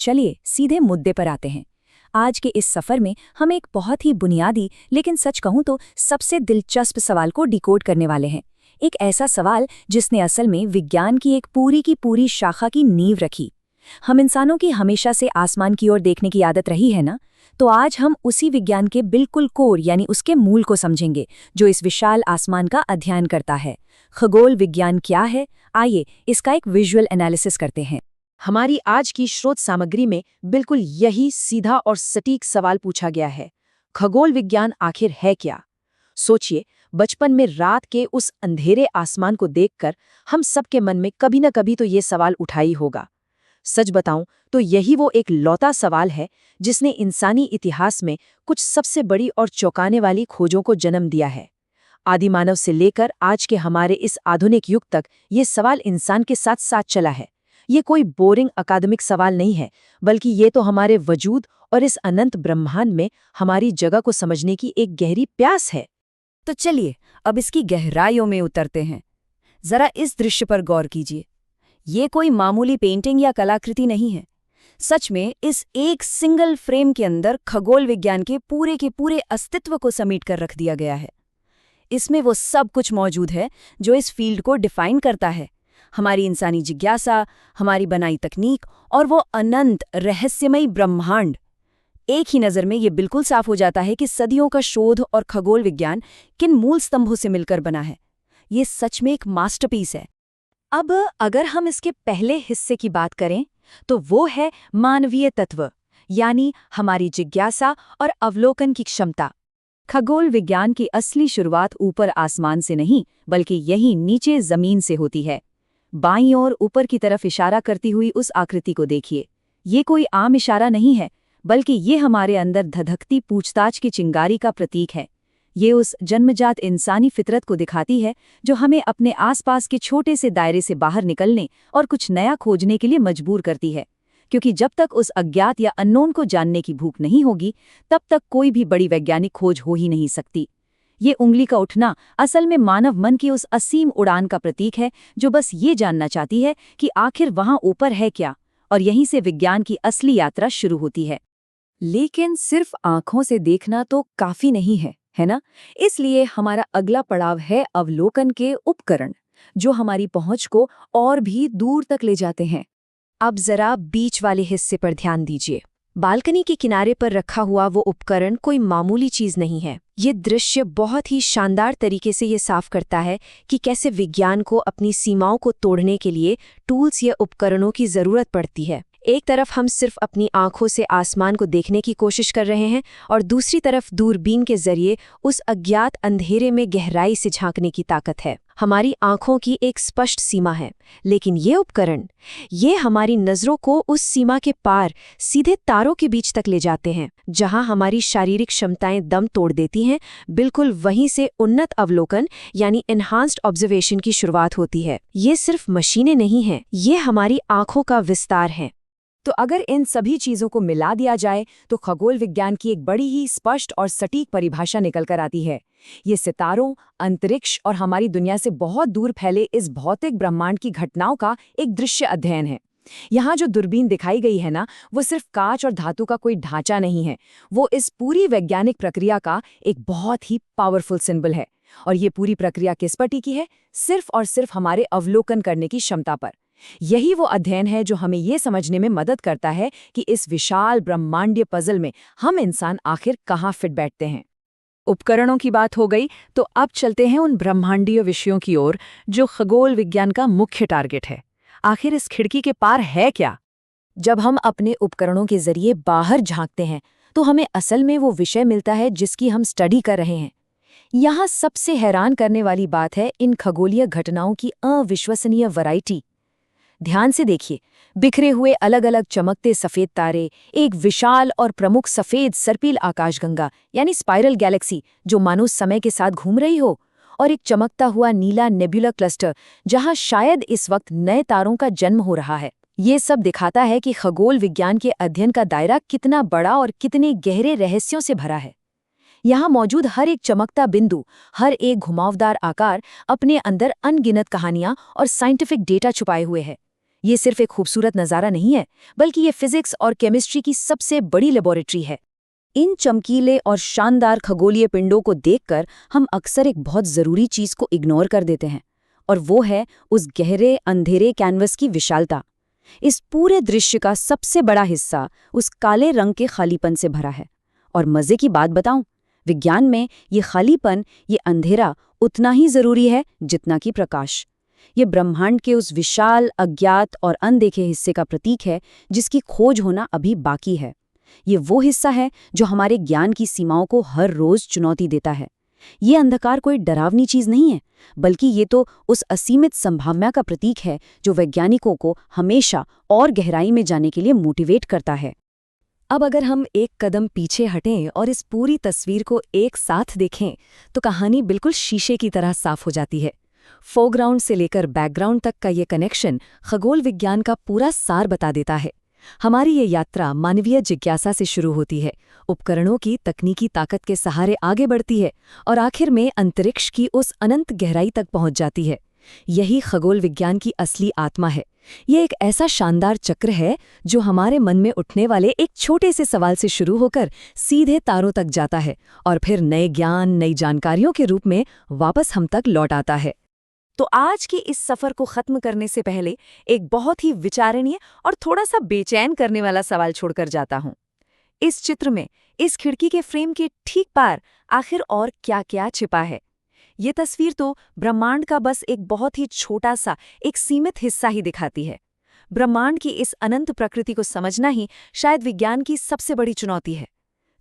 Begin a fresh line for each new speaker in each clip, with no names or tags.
चलिए सीधे मुद्दे पर आते हैं। आज के इस सफर में हम एक बहुत ही बुनियादी लेकिन सच कहूं तो सबसे दिलचस्प सवाल को डिकोड करने वाले हैं। एक ऐसा सवाल जिसने असल में विज्ञान की एक पूरी की पूरी शाखा की नींव रखी। हम इंसानों की हमेशा से आसमान की ओर देखने की आदत रही है ना, तो आज हम उसी विज्ञान के बिल्कुल कोर यानी उसके मूल को समझेंगे जो इस विशाल आसमान का अध्ययन करता है। खगोल विज्ञान क्या है, आइए इसका एक विजुअल एनालिसिस करते हैं।
हमारी आज की स्रोत सामग्री में बिल्कुल यही सीधा और सटीक सवाल पूछा गया है। खगोल विज्ञान आखिर है क्या? सोचिए, बचपन में रात के उस अंधेरे आसमान को देखकर हम सबके मन में कभी न कभी तो ये सवाल उठा ही होगा। सच बताऊं तो यही वो एक लौता सवाल है जिसने इंसानी इतिहास में कुछ सबसे बड़ी और चौंकाने वाली खोजों को जन्म दिया है। आदिमानव से लेकर आज के हमारे इस आधुनिक युग तक ये सवाल इंसान के साथ साथ चला है। ये कोई बोरिंग अकादमिक सवाल नहीं है, बल्कि ये तो हमारे वजूद और इस अनंत ब्रह्मांड में हमारी जगह को समझने की एक गहरी प्यास है।
तो चलिए अब इसकी गहराइयों में उतरते हैं। जरा इस दृश्य पर गौर कीजिए। ये कोई मामूली पेंटिंग या कलाकृति नहीं है। सच में इस एक सिंगल फ्रेम के अंदर खगोल विज्ञान के पूरे अस्तित्व को समेट कर रख दिया गया है। इसमें वो सब कुछ मौजूद है जो इस फील्ड को डिफाइन करता है। हमारी इंसानी जिज्ञासा, हमारी बनाई तकनीक और वो अनंत रहस्यमयी ब्रह्मांड। एक ही नज़र में ये बिल्कुल साफ हो जाता है कि सदियों का शोध और खगोल विज्ञान किन मूल स्तंभों से मिलकर बना है। ये सच में एक मास्टरपीस है। अब अगर हम इसके पहले हिस्से की बात करें तो वो है मानवीय तत्व, यानी हमारी जिज्ञासा और अवलोकन की क्षमता। खगोल विज्ञान की असली शुरुआत ऊपर आसमान से नहीं, बल्कि यहीं नीचे जमीन से होती है। बाईं ओर ऊपर की तरफ इशारा करती हुई उस आकृति को देखिए। ये कोई आम इशारा नहीं है, बल्कि ये हमारे अंदर धधकती पूछताछ की चिंगारी का प्रतीक है। ये उस जन्मजात इंसानी फितरत को दिखाती है जो हमें अपने आसपास के छोटे से दायरे से बाहर निकलने और कुछ नया खोजने के लिए मजबूर करती है। क्योंकि जब तक उस अज्ञात या अननोन को जानने की भूख नहीं होगी, तब तक कोई भी बड़ी वैज्ञानिक खोज हो ही नहीं सकती। ये उंगली का उठना असल में मानव मन की उस असीम उड़ान का प्रतीक है जो बस ये जानना चाहती है कि आखिर वहां ऊपर है क्या, और यहीं से विज्ञान की असली यात्रा शुरू होती है। लेकिन सिर्फ आंखों से देखना तो काफी नहीं है ना? इसलिए हमारा अगला पड़ाव है अवलोकन के उपकरण, जो हमारी पहुंच को और भी दूर तक ले जाते हैं। अब जरा बीच वाले हिस्से पर ध्यान दीजिए। बालकनी के किनारे पर रखा हुआ वो उपकरण कोई मामूली चीज नहीं है। ये दृश्य बहुत ही शानदार तरीके से ये साफ करता है कि कैसे विज्ञान को अपनी सीमाओं को तोड़ने के लिए टूल्स या उपकरणों की जरूरत पड़ती है। एक तरफ हम सिर्फ अपनी आंखों से आसमान को देखने की कोशिश कर रहे हैं और दूसरी तरफ दूरबीन के जरिए उस अज्ञात अंधेरे में गहराई से झांकने की ताकत है। हमारी आंखों की एक स्पष्ट सीमा है, लेकिन ये उपकरण ये हमारी नज़रों को उस सीमा के पार सीधे तारों के बीच तक ले जाते हैं। जहां हमारी शारीरिक क्षमताएं दम तोड़ देती हैं, बिल्कुल वहीं से उन्नत अवलोकन यानी एनहांस्ड ऑब्जर्वेशन की शुरुआत होती है। ये सिर्फ मशीनें नहीं हैं, ये हमारी आंखों का विस्तार है। तो अगर इन सभी चीज़ों को मिला दिया जाए तो खगोल विज्ञान की एक बड़ी ही स्पष्ट और सटीक परिभाषा निकल कर आती है। ये सितारों, अंतरिक्ष और हमारी दुनिया से बहुत दूर फैले इस भौतिक ब्रह्मांड की घटनाओं का एक दृश्य अध्ययन है। यहाँ जो दूरबीन दिखाई गई है ना, वो सिर्फ कांच और धातु का कोई ढांचा नहीं है। वो इस पूरी वैज्ञानिक प्रक्रिया का एक बहुत ही पावरफुल सिंबल है। और ये पूरी प्रक्रिया किस पर टिकी है? सिर्फ और सिर्फ हमारे अवलोकन करने की क्षमता पर। यही वो अध्ययन है जो हमें ये समझने में मदद करता है कि इस विशाल ब्रह्मांडीय पजल में हम इंसान आखिर कहाँ फिट बैठते हैं। उपकरणों की बात हो गई, तो अब चलते हैं उन ब्रह्मांडीय विषयों की ओर जो खगोल विज्ञान का मुख्य टारगेट है। आखिर इस खिड़की के पार है क्या? जब हम अपने उपकरणों के जरिए बाहर झांकते हैं तो हमें असल में वो विषय मिलता है जिसकी हम स्टडी कर रहे हैं। यहाँ सबसे हैरान करने वाली बात है इन खगोलीय घटनाओं की अविश्वसनीय वैरायटी। ध्यान से देखिए, बिखरे हुए अलग अलग चमकते सफेद तारे, एक विशाल और प्रमुख सफेद सर्पिल आकाशगंगा यानी स्पाइरल गैलेक्सी जो मानो समय के साथ घूम रही हो, और एक चमकता हुआ नीला नेबुला क्लस्टर जहां शायद इस वक्त नए तारों का जन्म हो रहा है। ये सब दिखाता है कि खगोल विज्ञान के अध्ययन का दायरा कितना बड़ा और कितने गहरे रहस्यों से भरा है। यहाँ मौजूद हर एक चमकता बिंदु, हर एक घुमावदार आकार अपने अंदर अनगिनत कहानियां और साइंटिफिक डेटा छुपाए हुए है।
ये सिर्फ एक खूबसूरत नज़ारा नहीं है, बल्कि ये फिजिक्स और केमिस्ट्री की सबसे बड़ी लेबोरेटरी है।
इन चमकीले और शानदार खगोलीय पिंडों को देखकर हम अक्सर एक बहुत ज़रूरी चीज़ को इग्नोर कर देते हैं, और वो है उस गहरे अंधेरे कैनवस की विशालता। इस पूरे दृश्य का सबसे बड़ा हिस्सा उस काले रंग के खालीपन से भरा है। और मज़े की बात बताऊं, विज्ञान में ये खालीपन, ये अंधेरा उतना ही ज़रूरी है जितना कि प्रकाश। ये ब्रह्मांड के उस विशाल, अज्ञात और अनदेखे हिस्से का प्रतीक है जिसकी खोज होना अभी बाकी है। ये वो हिस्सा है जो हमारे ज्ञान की सीमाओं को हर रोज चुनौती देता है। ये अंधकार कोई डरावनी चीज नहीं है, बल्कि ये तो उस असीमित संभावना का प्रतीक है जो वैज्ञानिकों को हमेशा और गहराई में जाने के लिए मोटिवेट करता है।
अब अगर हम एक कदम पीछे हटें और इस पूरी तस्वीर को एक साथ देखें, तो कहानी बिल्कुल शीशे की तरह साफ हो जाती है। फोरग्राउंड से लेकर बैकग्राउंड तक का ये कनेक्शन खगोल विज्ञान का पूरा सार बता देता है। हमारी ये यात्रा मानवीय जिज्ञासा से शुरू होती है, उपकरणों की तकनीकी ताकत के सहारे आगे बढ़ती है और आखिर में अंतरिक्ष की उस अनंत गहराई तक पहुंच जाती है। यही खगोल विज्ञान की असली आत्मा है। ये एक ऐसा शानदार चक्र है जो हमारे मन में उठने वाले एक छोटे से सवाल से शुरू होकर सीधे तारों तक जाता है और फिर नए ज्ञान, नई जानकारियों के रूप में वापस हम तक लौट आता है। तो आज के इस सफर को खत्म करने से पहले एक बहुत ही विचारणीय और थोड़ा सा बेचैन करने वाला सवाल छोड़कर जाता हूं। इस चित्र में, इस खिड़की के फ्रेम के ठीक पार आखिर और क्या-क्या छिपा है? ये तस्वीर तो ब्रह्मांड का बस एक बहुत ही छोटा सा, एक सीमित हिस्सा ही दिखाती है। ब्रह्मांड की इस अनंत प्रकृति को समझना ही शायद विज्ञान की सबसे बड़ी चुनौती है।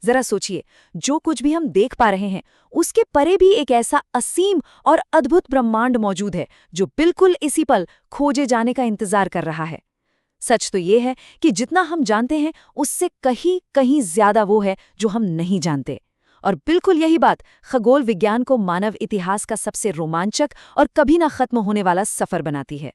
जरा सोचिए, जो कुछ भी हम देख पा रहे हैं, उसके परे भी एक ऐसा असीम और अद्भुत ब्रह्मांड मौजूद है जो बिल्कुल इसी पल खोजे जाने का इंतजार कर रहा है। सच तो ये है कि जितना हम जानते हैं, उससे कहीं कहीं ज्यादा वो है जो हम नहीं जानते। और बिल्कुल यही बात खगोल विज्ञान को मानव इतिहास का सबसे रोमांचक और कभी ना खत्म होने वाला सफर बनाती है।